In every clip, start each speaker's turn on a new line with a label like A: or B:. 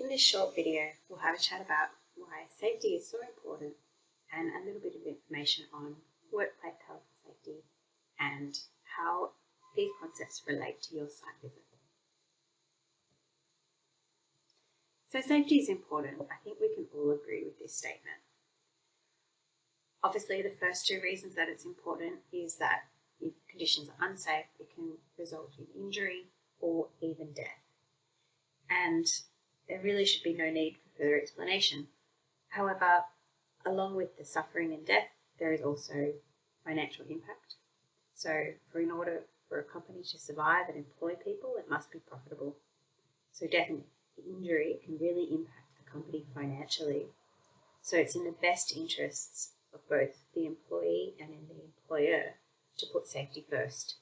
A: In this short video, we'll have a chat about why safety is so important and a little bit of information on workplace health and safety and how these concepts relate to your site visit. So safety is important. I think we can all agree with this statement. Obviously, the first two reasons that it's important is that if conditions are unsafe, it can result in injury or even death. And there really should be no need for further explanation. However, along with the suffering and death, there is also financial impact. So in order for a company to survive and employ people, it must be profitable. So death and injury can really impact the company financially. So it's in the best interests of both the employee and in the employer to put safety first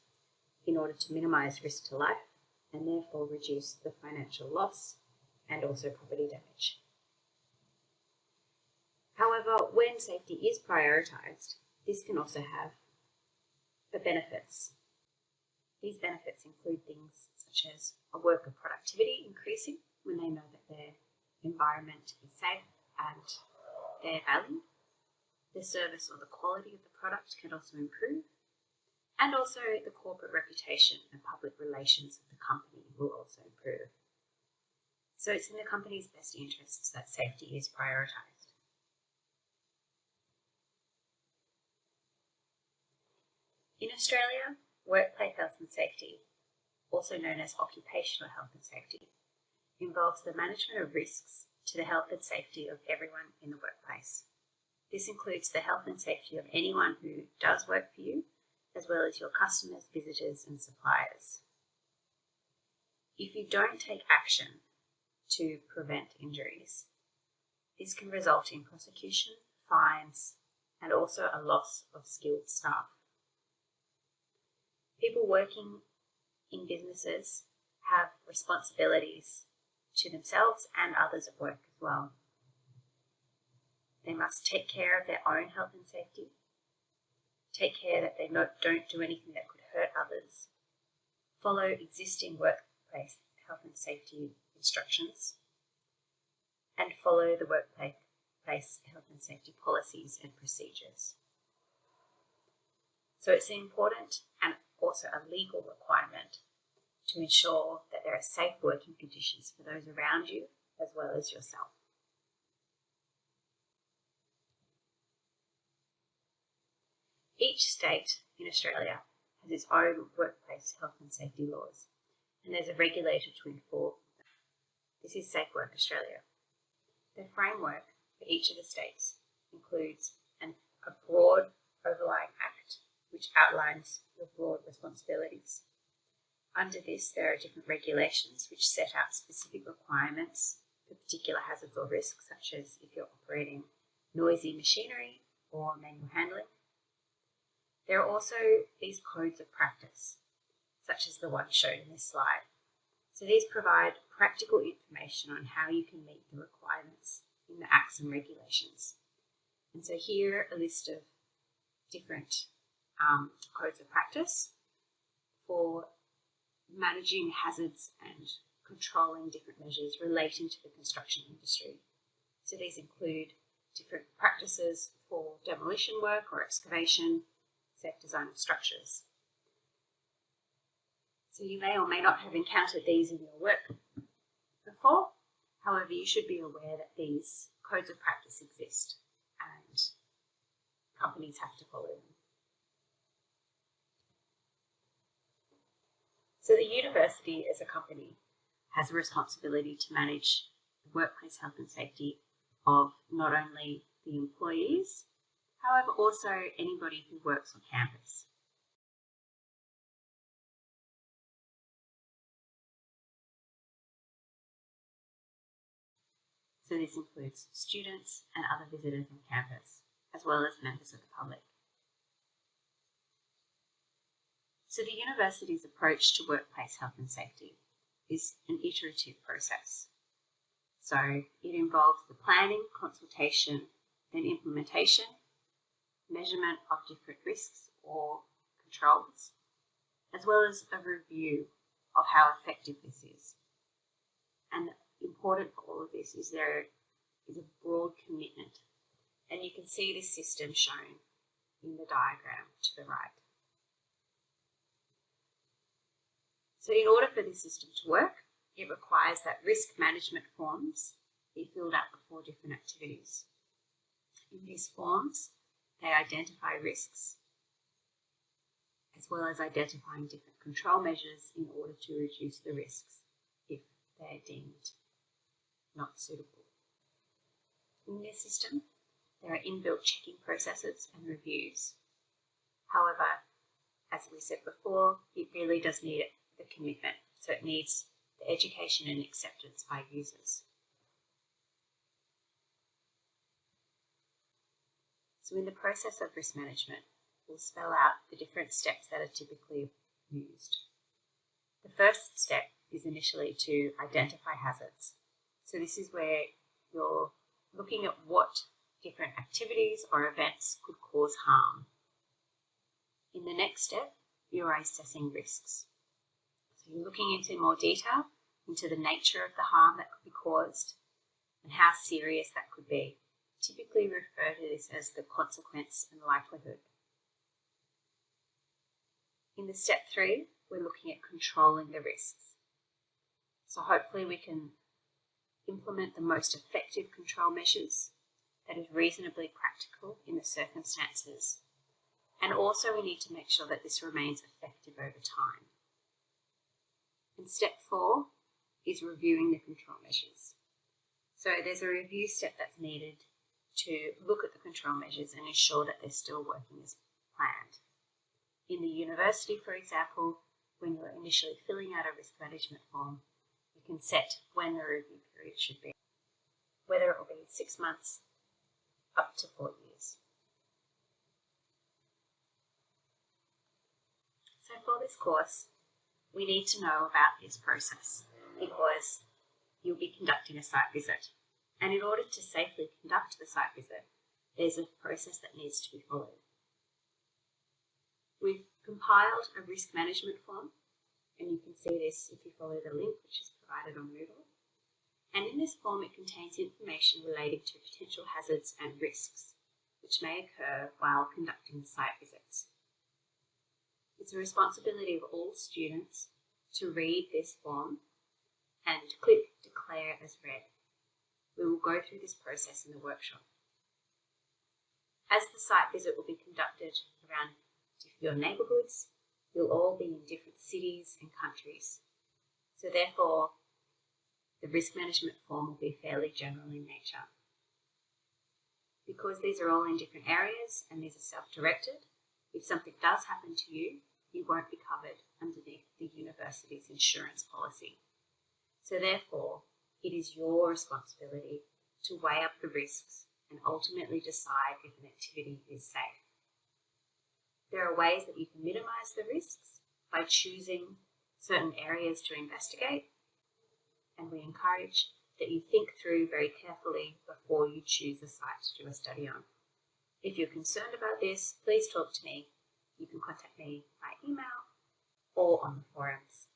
A: in order to minimise risk to life and therefore reduce the financial loss and also property damage. However, when safety is prioritised, this can also have benefits. These benefits include things such as a worker productivity increasing when they know that their environment is safe and they're valued. The service or the quality of the product can also improve, and also the corporate reputation and public relations of the company will also improve. So it's in the company's best interests that safety is prioritised. In Australia, workplace health and safety, also known as occupational health and safety, involves the management of risks to the health and safety of everyone in the workplace. This includes the health and safety of anyone who does work for you, as well as your customers, visitors, and suppliers. If you don't take action to prevent injuries, this can result in prosecution, fines, and also a loss of skilled staff. People working in businesses have responsibilities to themselves and others at work as well. They must take care of their own health and safety, take care that they don't do anything that could hurt others, follow existing workplace health and safety instructions, and follow the workplace health and safety policies and procedures. So it's important and also a legal requirement to ensure that there are safe working conditions for those around you as well as yourself. Each state in Australia has its own workplace health and safety laws, and there's a regulator to enforce them. This is Safe Work Australia. The framework for each of the states includes a broad overlying act which outlines your broad responsibilities. Under this, there are different regulations which set out specific requirements for particular hazards or risks, such as if you're operating noisy machinery or manual handling. There are also these codes of practice, such as the one shown in this slide. So these provide practical information on how you can meet the requirements in the acts and regulations. And so here are a list of different codes of practice for managing hazards and controlling different measures relating to the construction industry. So these include different practices for demolition work or excavation, safe design of structures. So you may or may not have encountered these in your work before. However, you should be aware that these codes of practice exist and companies have to follow them. So the university as a company has a responsibility to manage the workplace health and safety of not only the employees, however also anybody who works on campus. So this includes students and other visitors on campus, as well as members of the public. So the university's approach to workplace health and safety is an iterative process. So it involves the planning, consultation, then implementation, measurement of different risks or controls, as well as a review of how effective this is. And important for all of this is there is a broad commitment. And you can see this system shown in the diagram to the right. So in order for this system to work, it requires that risk management forms be filled out for 4 different activities. In these forms, they identify risks, as well as identifying different control measures in order to reduce the risks if they are deemed not suitable. In this system, there are inbuilt checking processes and reviews. However, as we said before, it really does need the commitment, so it needs the education and acceptance by users. So in the process of risk management, we'll spell out the different steps that are typically used. The first step is initially to identify hazards. So this is where you're looking at what different activities or events could cause harm. In the next step, you are assessing risks. So you're looking into more detail into the nature of the harm that could be caused and how serious that could be. Typically refer to this as the consequence and likelihood. In the step 3, we're looking at controlling the risks. So hopefully we can implement the most effective control measures that is reasonably practical in the circumstances. And also we need to make sure that this remains effective over time. And step 4 is reviewing the control measures. So there's a review step that's needed to look at the control measures and ensure that they're still working as planned. In the university, for example, when you're initially filling out a risk management form, you can set when the review period should be, whether it will be 6 months up to 4 years. So for this course, we need to know about this process because you'll be conducting a site visit. And in order to safely conduct the site visit, there's a process that needs to be followed. We've compiled a risk management form, and you can see this if you follow the link which is provided on Moodle. And in this form it contains information relating to potential hazards and risks which may occur while conducting the site visits. It's a responsibility of all students to read this form and click Declare as read. We will go through this process in the workshop. As the site visit will be conducted around your neighbourhoods, you'll all be in different cities and countries. So therefore, the risk management form will be fairly general in nature. Because these are all in different areas and these are self-directed, if something does happen to you, you won't be covered underneath the university's insurance policy. So therefore, it is your responsibility to weigh up the risks and ultimately decide if an activity is safe. There are ways that you can minimise the risks by choosing certain areas to investigate, and we encourage that you think through very carefully before you choose a site to do a study on. If you're concerned about this, please talk to me. You can contact me by email or on the forums.